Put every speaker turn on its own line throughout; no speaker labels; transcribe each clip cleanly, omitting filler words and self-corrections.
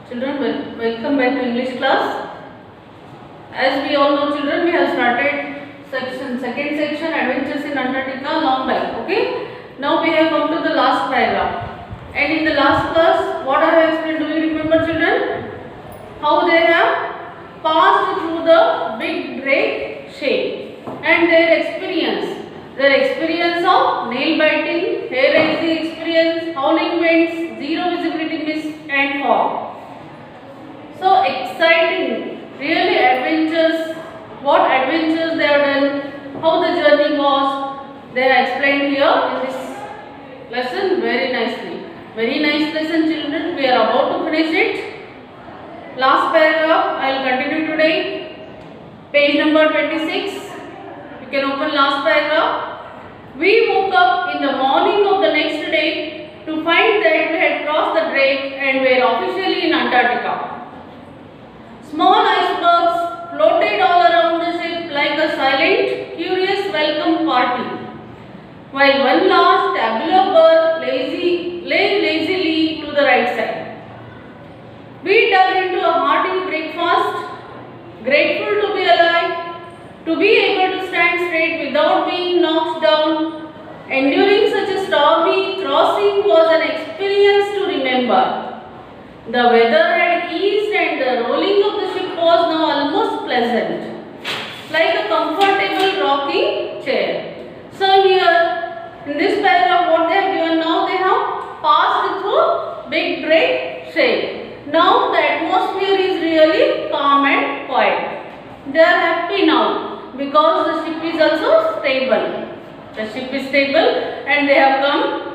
Children, welcome back to English class. As we all know, children, we have started second section, Adventures in Antarctica, long back. Okay. Now we have come to the last paragraph. And in the last class, what I have explained, do you remember, children? How they have passed through the big great shape and their experience of nail biting, hair raising experience, howling winds, zero visibility mist and fog. So exciting, really adventures, what adventures they have done, how the journey was, they have explained here in this lesson very nicely. Very nice lesson, children. We are about to finish it. Last paragraph, I will continue today. Page number 26. You can open last paragraph. We woke up in the morning of the next day to find that we had crossed the Drake and were officially in Antarctica. Small icebergs floated all around the ship like a silent, curious welcome party, while one large tabular berth lay lazily to the right side. We dug into a hearty breakfast, grateful to be alive, to be able to stand straight without being knocked down. Enduring such a stormy crossing was an experience to remember. The weather had eased and the rolling of the ship was now almost pleasant, like a comfortable rocking chair. So here, in this paragraph, what they have given now, they have passed through big great shape. Now the atmosphere is really calm and quiet. They are happy now because the ship is also stable. The ship is stable and they have come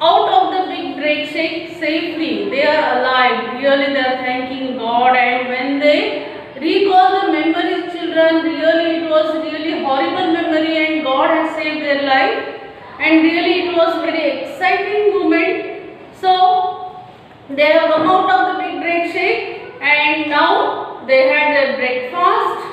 out of the big great shape safely. They are alive. Really they are thanking God, and when they recall the memories, children, really it was really horrible memory and God has saved their life, and really it was very exciting moment. So they have come out of the big great shape and now they had their breakfast,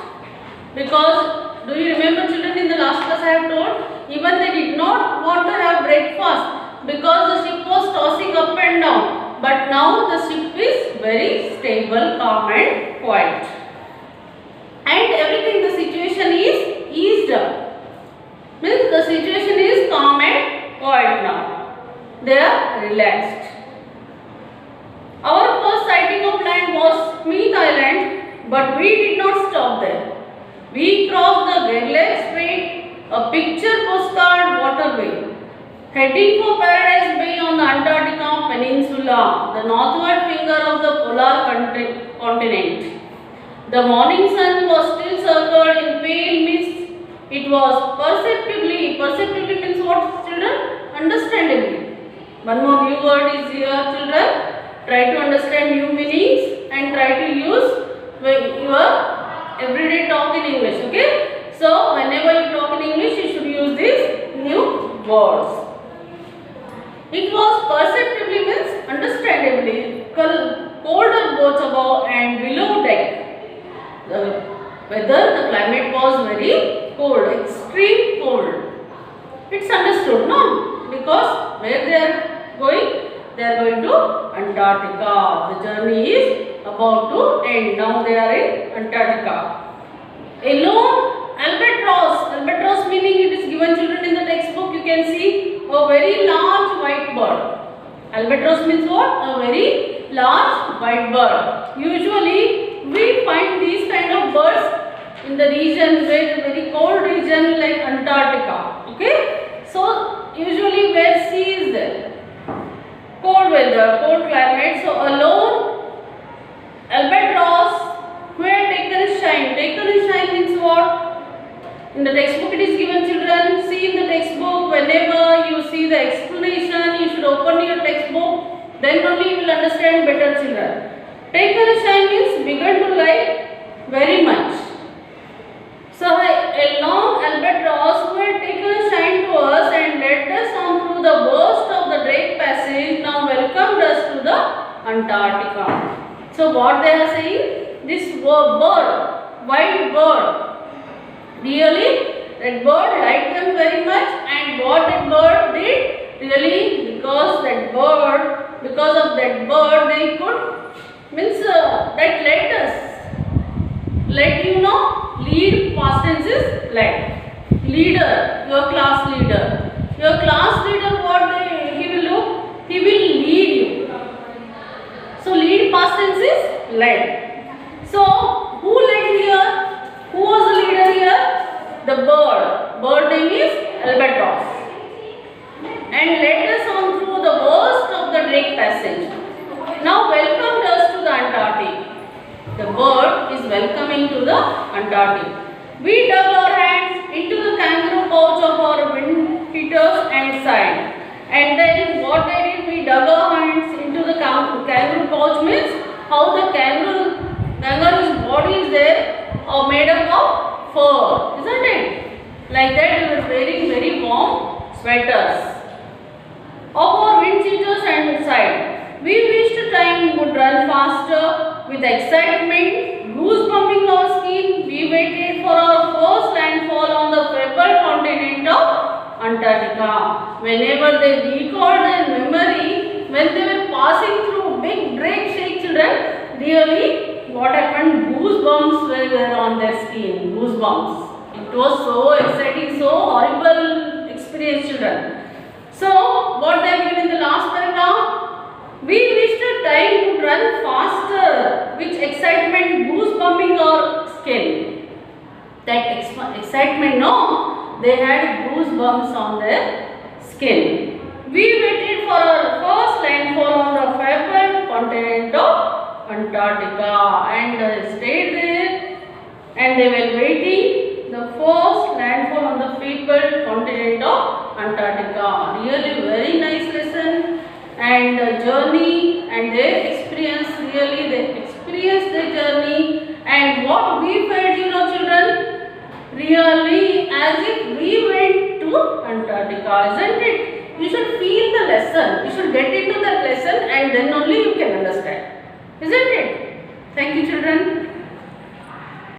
because do you remember, children, in the last class I have told, even they did not want to have breakfast because the ship was tossing up and down, but now the ship is very stable, calm and quiet, and everything, the situation is eased up, means the situation is calm and quiet now. They are relaxed. Our first sighting of land was Smith Island, but we did not stop there. We crossed the Garlic Strait, a picture postcard waterway, heading for Paradise Bay on the Antarctica Peninsula, the northward finger of the polar continent. The morning sun was still circled in pale mist. It was perceptibly means what, children? Understandably. One more new word is here, children. Try to understand new meanings and try to use your everyday talk in English, okay? So, whenever you talk in English, you should use these new words. It was perceptibly means understandably colder both above and below deck. The weather, the climate was very cold, extreme cold. It's understood, no? Because where they are going? They are going to Antarctica. The journey is about to end. Now they are in Antarctica. A lone albatross meaning it is given, children, in the textbook. You can see a very large white bird. Albatross means what? A very large white bird. Usually we find these kind of birds in the region, very cold region like Antarctica. Okay. So usually where sea is there, cold weather, cold climate. So a lone albatross who had taken a shine. Taken a shine means what? In the textbook it is given, children. See in the textbook, whenever you see the explanation, you should open your textbook. Then only you will understand better, children. Taken a shine means begun to like very much. So a long albatross who had taken a shine to us and led us on through the worst of the Drake passage now welcomed us to the Antarctica. So what they are saying? This bird, white bird, really that bird liked them very much, and what that bird did, really because of that bird they could means that let us, let you know, lead past tense is led. Leader, your class leader. Your class leader, he will do? He will lead you. So lead past tense is led. So who led here? Who was the leader here? The bird. Bird name is albatross. And led us on through the worst of the Drake passage. Now welcomed us to the Antarctic. The bird is welcoming to the Antarctic. We dug our hands into the kangaroo pouch of our wind hitters and sighed. And then what they did, we dug our hands into the kangaroo pouch means how the kangaroo's body is there or made up of fur, isn't it? Like that we were wearing very warm sweaters. Of our wind cheaters and side. We wished time would run faster with excitement, goose bumping our skin. We waited for our first landfall on the fabled continent of Antarctica. Whenever they recalled their memory, when they were passing through big Drake shake, children, really what happened? Goosebumps were on their skin. Goosebumps. It was so exciting, so horrible experience, children. So, what they have given in the last paragraph? We wished time would run faster, which excitement goose bumping our skin. That excitement, no? They had goosebumps on their skin. We waited for our first landfall on the fabled continent of Antarctica and stayed there and they were waiting the first landfall on the fabled continent of Antarctica. Really very nice lesson and journey and their experience, really they experienced their journey and what we felt, you know children, really as if we went to Antarctica, isn't it? You should feel the lesson, you should get into that lesson and then